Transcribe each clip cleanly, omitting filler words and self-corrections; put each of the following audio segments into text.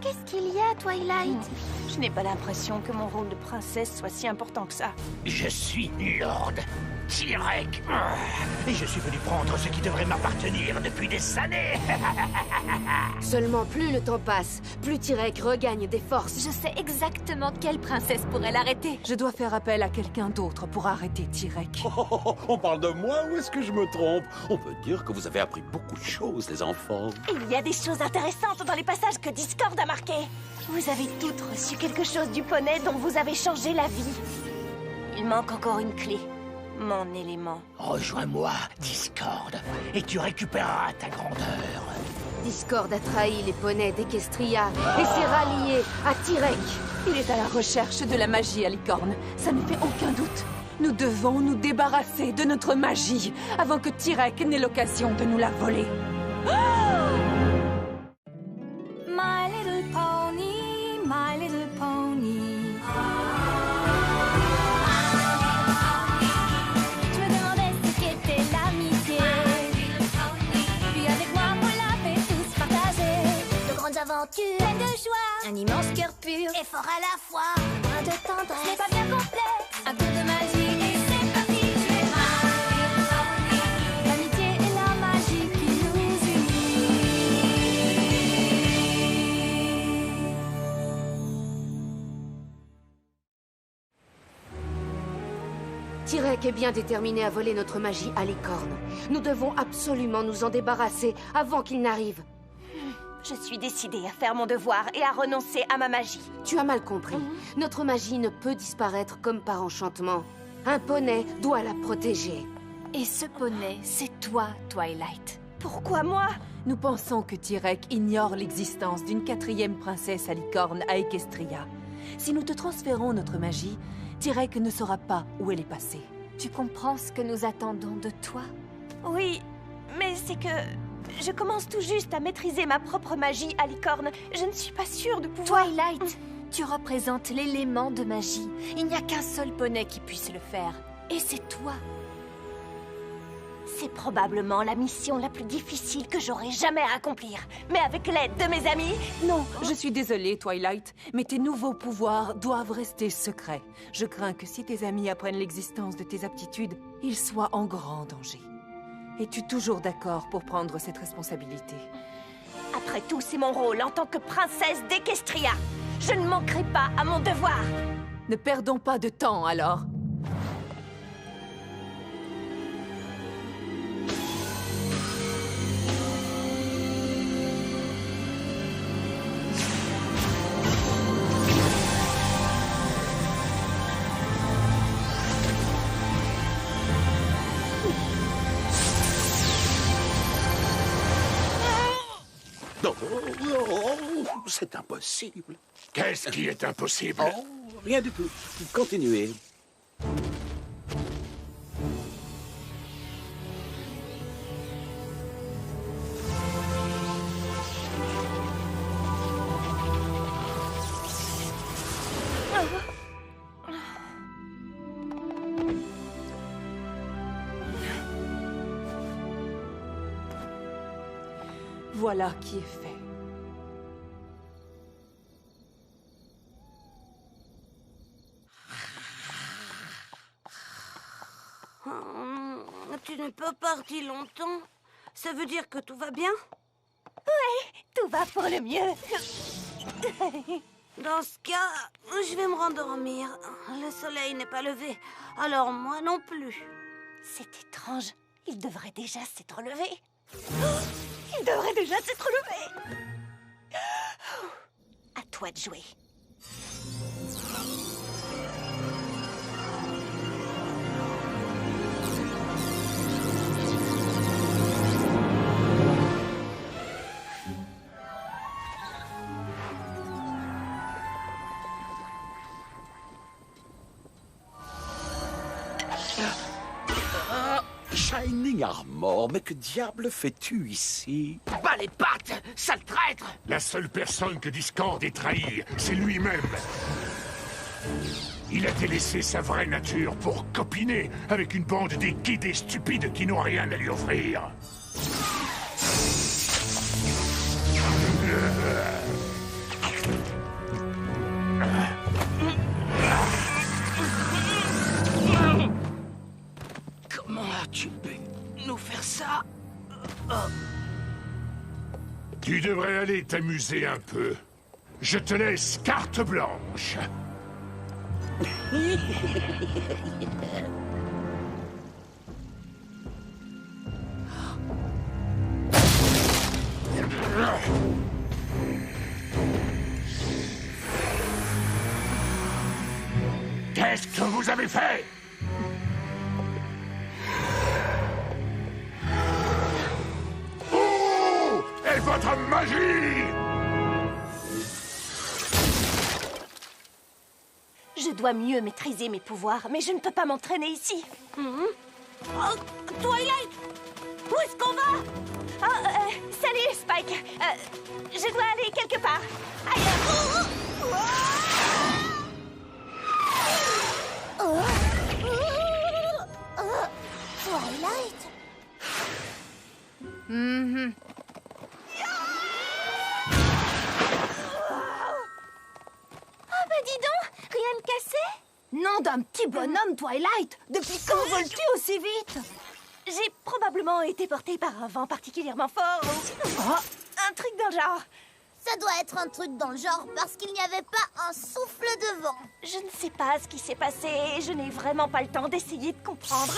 Qu'est-ce qu'il y a, Twilight? Je n'ai pas l'impression que mon rôle de princesse soit si important que ça. Je suis Lord Tirek. Et je suis venu prendre ce qui devrait m'appartenir depuis des années. Seulement plus le temps passe, plus Tirek regagne des forces. Je sais exactement quelle princesse pourrait l'arrêter. Je dois faire appel à quelqu'un d'autre pour arrêter Tirek. On parle de moi ou est-ce que je me trompe? On peut dire que vous avez appris beaucoup de choses, les enfants. Il y a des choses intéressantes dans les passages que Discord a marqués. Vous avez toutes reçu quelque chose du poney dont vous avez changé la vie. Il manque encore une clé. Mon élément. Rejoins-moi, Discord, et tu récupéreras ta grandeur. Discord a trahi les poneys d'Equestria et s'est rallié à Tirek. Il est à la recherche de la magie à licorne. Ça ne fait aucun doute. Nous devons nous débarrasser de notre magie avant que Tirek n'ait l'occasion de nous la voler. My little pony, my little pony. Je me demandais ce qu'était l'amitié. Puis avec moi, on l'avait tous partagé. De grandes aventures, pleines de joie. Un immense cœur pur et fort à la fois. Un brin de tendresse, ce n'est pas bien complexe. Un coup de magie et c'est parti. Tu es my little pony. L'amitié et la magie qui nous unit. Tirek est bien déterminé à voler notre magie à licorne. Nous devons absolument nous en débarrasser avant qu'il n'arrive. Je suis décidée à faire mon devoir et à renoncer à ma magie. Tu as mal compris. Notre magie ne peut disparaître comme par enchantement. Un poney doit la protéger. Et ce poney, c'est toi, Twilight. Pourquoi moi? Nous pensons que Tirek ignore l'existence d'une 4e princesse à licorne à Equestria. Si nous te transférons notre magie, Tirek ne saura pas où elle est passée. Tu comprends ce que nous attendons de toi? Oui, mais c'est que... je commence tout juste à maîtriser ma propre magie à licorne. Je ne suis pas sûre de pouvoir... Twilight, tu représentes l'élément de magie. Il n'y a qu'un seul poney qui puisse le faire. Et c'est toi. C'est probablement la mission la plus difficile que j'aurai jamais à accomplir. Mais avec l'aide de mes amis... Non, je suis désolée, Twilight, mais tes nouveaux pouvoirs doivent rester secrets. Je crains que si tes amis apprennent l'existence de tes aptitudes, ils soient en grand danger. Es-tu toujours d'accord pour prendre cette responsabilité? Après tout, c'est mon rôle en tant que princesse d'Equestria. Je ne manquerai pas à mon devoir. Ne perdons pas de temps, alors. C'est impossible. Qu'est-ce qui est impossible? Oh, rien du tout. Continuez. Voilà qui est fait. Tu n'es pas parti longtemps. Ça veut dire que tout va bien? Tout va pour le mieux. Dans ce cas, je vais me rendormir. Le soleil n'est pas levé, alors moi non plus. C'est étrange. Il devrait déjà s'être levé. Il devrait déjà s'être levé. À toi de jouer. Shining Armor, mais que diable fais-tu ici? Bas les pattes, sale traître! La seule personne que Discord ait trahi, c'est lui-même. Il a délaissé sa vraie nature pour copiner avec une bande d'équidés stupides qui n'ont rien à lui offrir. Tu devrais aller t'amuser un peu. Je te laisse carte blanche. Qu'est-ce que vous avez fait? Où est votre magie? Je dois mieux maîtriser mes pouvoirs, mais je ne peux pas m'entraîner ici. Oh, Twilight! Où est-ce qu'on va? Salut, Spike. Je dois aller quelque part. Ailleurs. Twilight? Ah bah dis donc, rien de cassé? Nom d'un petit bonhomme, Twilight! Depuis quand voles-tu aussi vite? J'ai probablement été portée par un vent particulièrement fort ou un truc dans le genre. Ça doit être un truc dans le genre parce qu'il n'y avait pas un souffle de vent. Je ne sais pas ce qui s'est passé et je n'ai vraiment pas le temps d'essayer de comprendre.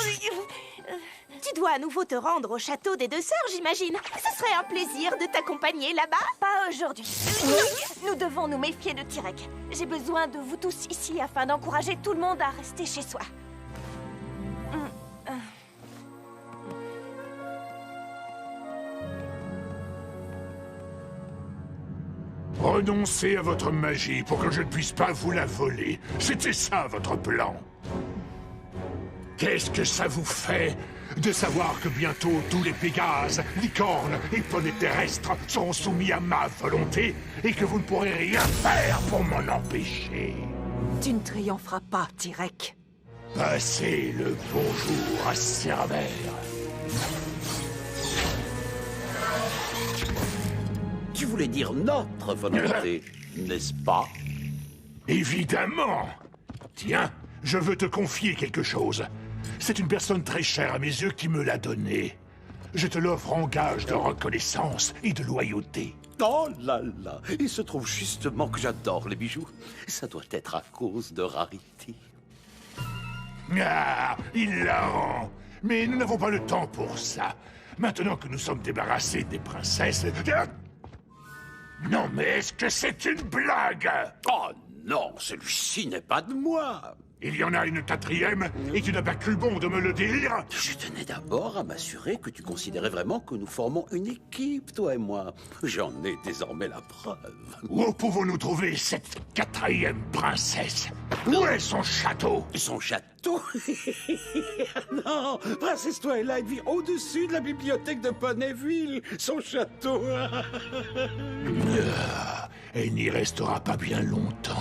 Tu dois à nouveau te rendre au château des deux sœurs, j'imagine. Ce serait un plaisir de t'accompagner là-bas. Pas aujourd'hui. Nous devons nous méfier de Tyrek. J'ai besoin de vous tous ici afin d'encourager tout le monde à rester chez soi. Renoncez à votre magie pour que je ne puisse pas vous la voler. C'était ça votre plan. Qu'est-ce que ça vous fait de savoir que bientôt tous les Pégases, licornes et poneys terrestres seront soumis à ma volonté et que vous ne pourrez rien faire pour m'en empêcher? Tu ne triompheras pas, Tyrek. Passez le bonjour à Cerbère. Tu voulais dire notre volonté, n'est-ce pas? Évidemment. Tiens, je veux te confier quelque chose. C'est une personne très chère à mes yeux qui me l'a donnée. Je te l'offre en gage de reconnaissance et de loyauté. Oh là là, il se trouve justement que j'adore les bijoux. Ça doit être à cause de Rarity. Ah, il la rend. Mais nous n'avons pas le temps pour ça. Maintenant que nous sommes débarrassés des princesses... Non, mais est-ce que c'est une blague? Oh non, celui-ci n'est pas de moi. Il y en a une quatrième, et tu n'as pas cru bon de me le dire? Je tenais d'abord à m'assurer que tu considérais vraiment que nous formons une équipe, toi et moi. J'en ai désormais la preuve. Où pouvons-nous trouver cette quatrième princesse? Où est son château? Son château? Non, Princesse Twilight vit au-dessus de la bibliothèque de Ponyville. Son château... Elle n'y restera pas bien longtemps.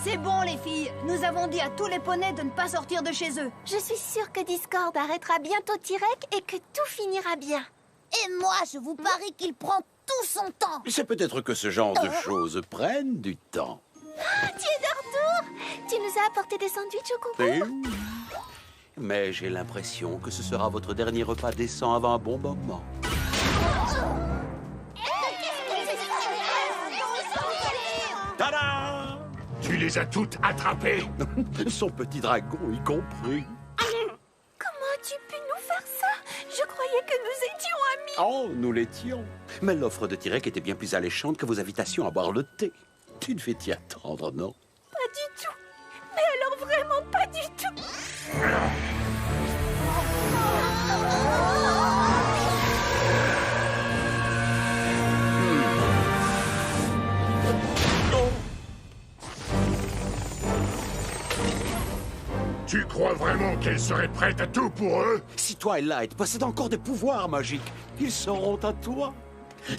C'est bon, les filles. Nous avons dit à tous les poneys de ne pas sortir de chez eux. Je suis sûre que Discord arrêtera bientôt Tyrek et que tout finira bien. Et moi, je vous parie qu'il prend tout son temps. C'est peut-être que ce genre de choses prennent du temps. Ah, tu es de retour! Tu nous as apporté des sandwichs au concombre? Eh oui. Mais j'ai l'impression que ce sera votre dernier repas décent avant un bon moment. Tada! Tu les as toutes attrapées? Son petit dragon y compris. Comment as-tu pu nous faire ça? Je croyais que nous étions amis. Oh, nous l'étions. Mais l'offre de Tyrek était bien plus alléchante que vos invitations à boire le thé. Tu devais t'y attendre, non? Pas du tout. Mais alors vraiment pas du tout. Tu crois vraiment qu'elle serait prête à tout pour eux? Si Twilight possède encore des pouvoirs magiques, ils seront à toi.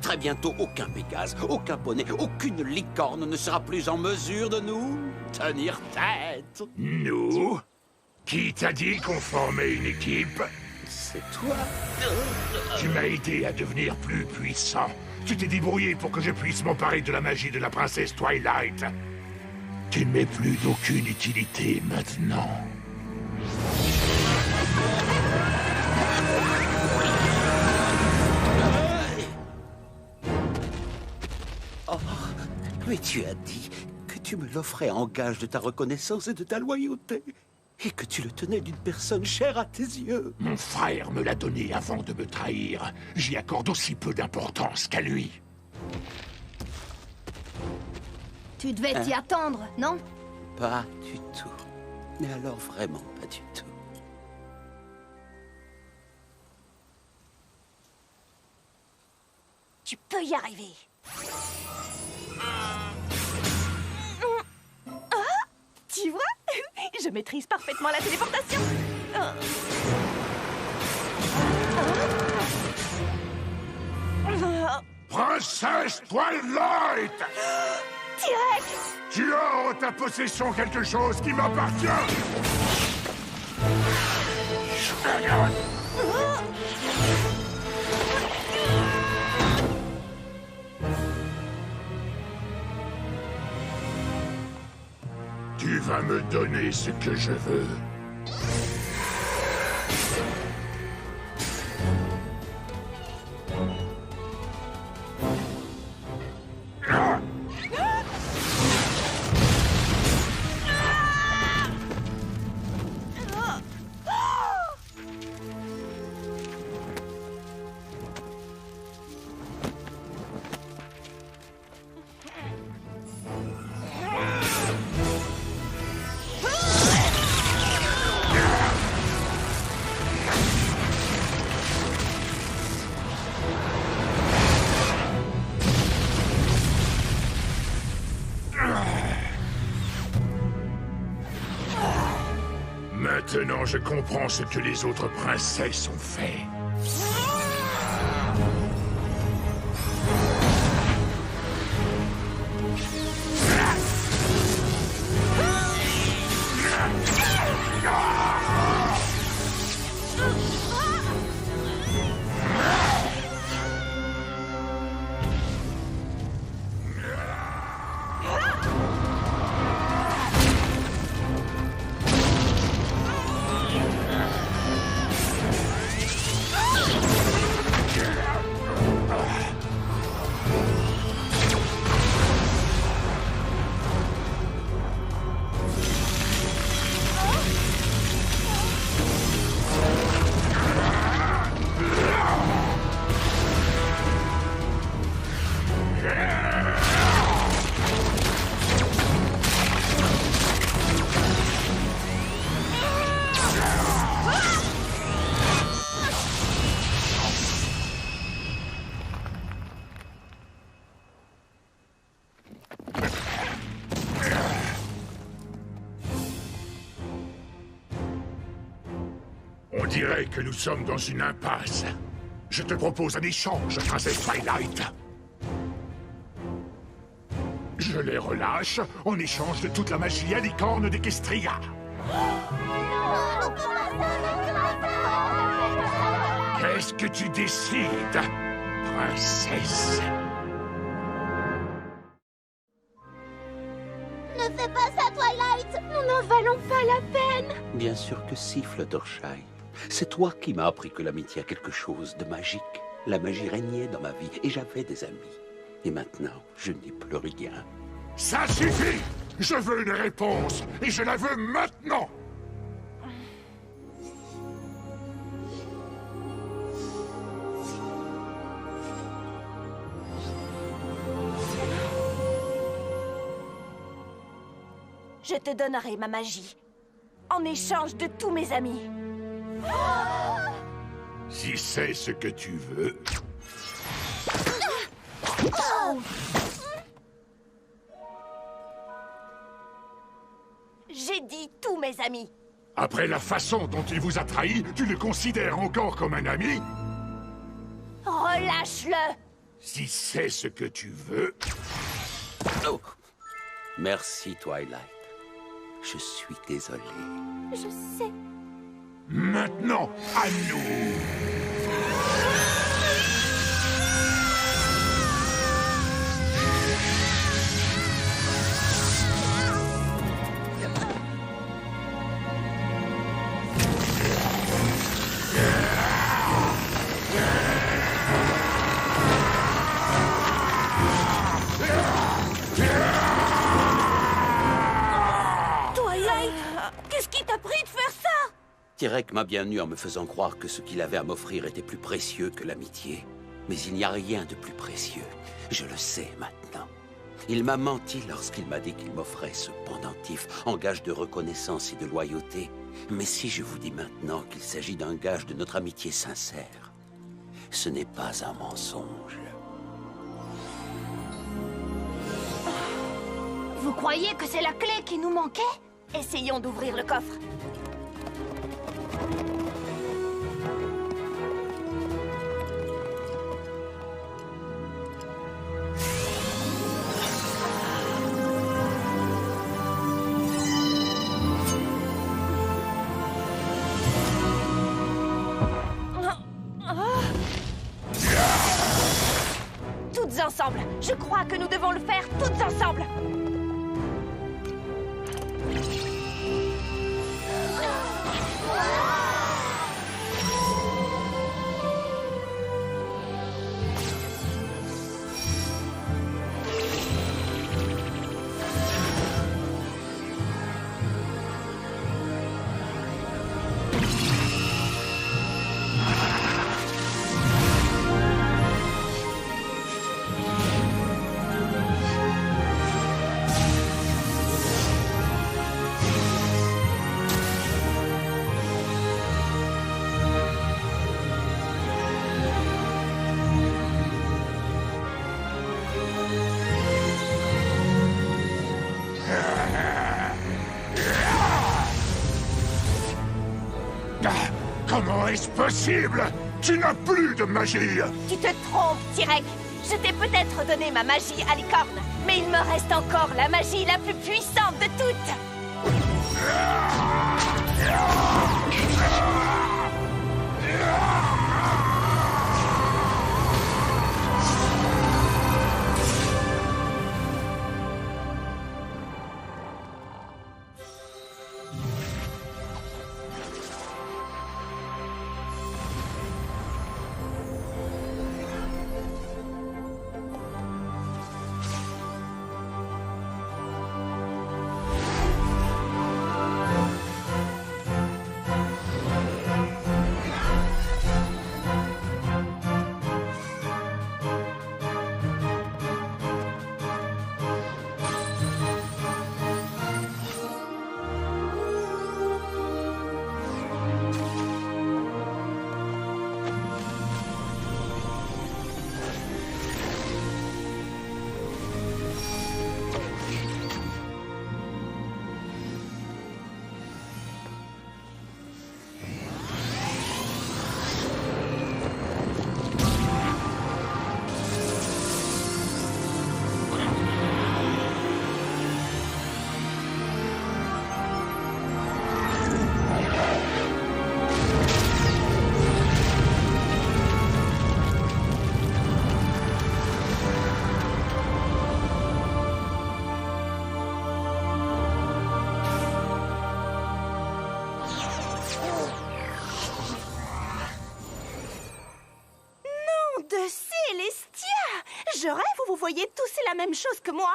Très bientôt, aucun Pégase, aucun poney, aucune licorne ne sera plus en mesure de nous tenir tête. Nous? Qui t'a dit qu'on formait une équipe? C'est toi. Tu m'as aidé à devenir plus puissant. Tu t'es débrouillé pour que je puisse m'emparer de la magie de la princesse Twilight. Tu ne m'es plus d'aucune utilité maintenant. Oh, mais tu as dit que tu me l'offrais en gage de ta reconnaissance et de ta loyauté. Et que tu le tenais d'une personne chère à tes yeux. Mon frère me l'a donné avant de me trahir. J'y accorde aussi peu d'importance qu'à lui. Tu devais t'y attendre, non? Pas du tout. Mais alors vraiment pas du tout. Tu peux y arriver. Tu vois? Je maîtrise parfaitement la téléportation. Princesse Twilight! T-Rex! Tu as en ta possession quelque chose qui m'appartient! Tu vas me donner ce que je veux. Maintenant, je comprends ce que les autres princesses ont fait. On dirait que nous sommes dans une impasse. Je te propose un échange, princesse Twilight. Je les relâche en échange de toute la magie à licorne d'Equestria. Qu'est-ce que tu décides, princesse? Ne fais pas ça, Twilight! Nous n'en valons pas la peine! Bien sûr que si, Fluttershy. C'est toi qui m'as appris que l'amitié a quelque chose de magique. La magie régnait dans ma vie et j'avais des amis. Et maintenant, je n'ai plus rien. Ça suffit! Je veux une réponse, et je la veux maintenant! Je te donnerai ma magie, en échange de tous mes amis. Si c'est ce que tu veux... J'ai dit tous mes amis. Après la façon dont il vous a trahi, tu le considères encore comme un ami? Relâche-le! Si c'est ce que tu veux... Oh. Merci, Twilight. Je suis désolé. Je sais. Maintenant, à nous! Qu'est-ce qui t'a pris de faire ça? Tyrek m'a bien eu en me faisant croire que ce qu'il avait à m'offrir était plus précieux que l'amitié. Mais il n'y a rien de plus précieux. Je le sais maintenant. Il m'a menti lorsqu'il m'a dit qu'il m'offrait ce pendentif en gage de reconnaissance et de loyauté. Mais si je vous dis maintenant qu'il s'agit d'un gage de notre amitié sincère, ce n'est pas un mensonge. Vous croyez que c'est la clé qui nous manquait? Essayons d'ouvrir le coffre. Toutes ensemble. Je crois que nous devons le faire toutes ensemble. Comment est-ce possible? Tu n'as plus de magie! Tu te trompes, Tyrek. Je t'ai peut-être donné ma magie à licorne, mais il me reste encore la magie la plus puissante de toutes. De Célestia! Je rêve ou vous voyez tous la même chose que moi?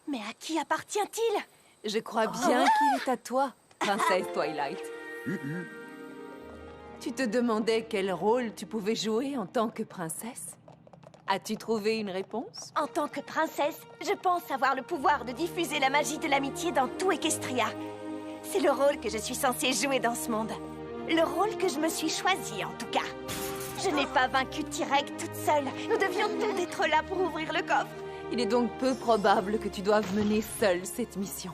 Mais à qui appartient-il? Je crois bien qu'il est à toi, princesse Twilight. Tu te demandais quel rôle tu pouvais jouer en tant que princesse? As-tu trouvé une réponse? En tant que princesse, je pense avoir le pouvoir de diffuser la magie de l'amitié dans tout Equestria. C'est le rôle que je suis censée jouer dans ce monde. Le rôle que je me suis choisi, en tout cas. Je n'ai pas vaincu Tyrek toute seule. Nous devions tous être là pour ouvrir le coffre. Il est donc peu probable que tu doives mener seule cette mission.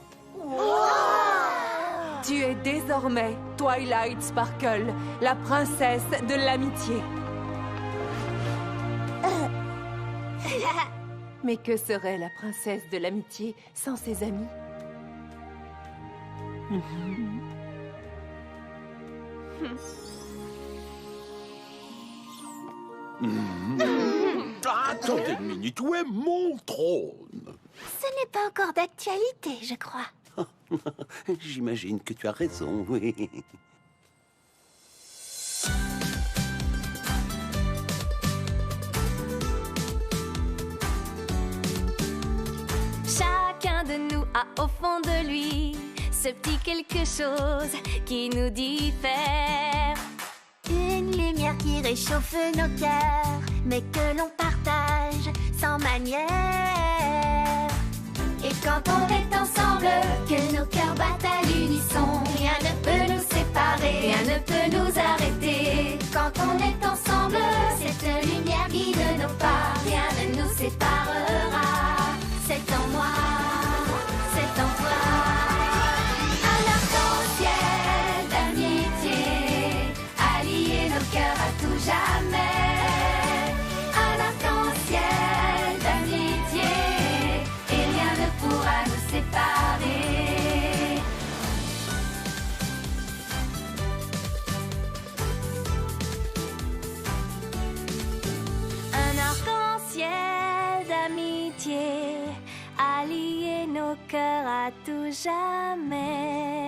Tu es désormais Twilight Sparkle, la princesse de l'amitié. Mais que serait la princesse de l'amitié sans ses amis? Attendez une minute, où est mon trône? Ce n'est pas encore d'actualité, je crois. J'imagine que tu as raison, oui. Chacun de nous a au fond de lui ce ce petit quelque chose qui nous diffère. Une lumière qui réchauffe nos cœurs, mais que l'on partage sans manière. Et quand on est ensemble, que nos cœurs battent à l'unisson, rien ne peut nous séparer, rien ne peut nous arrêter. Quand on est ensemble, cette lumière guide nos pas, rien ne nous séparera. C'est en moi, c'est en toi. Un arc-en-ciel d'amitié, allier nos cœurs à tout jamais. Un arc-en-ciel d'amitié, et rien ne pourra nous séparer. Un arc-en-ciel d'amitié, allier nos cœurs à tout jamais.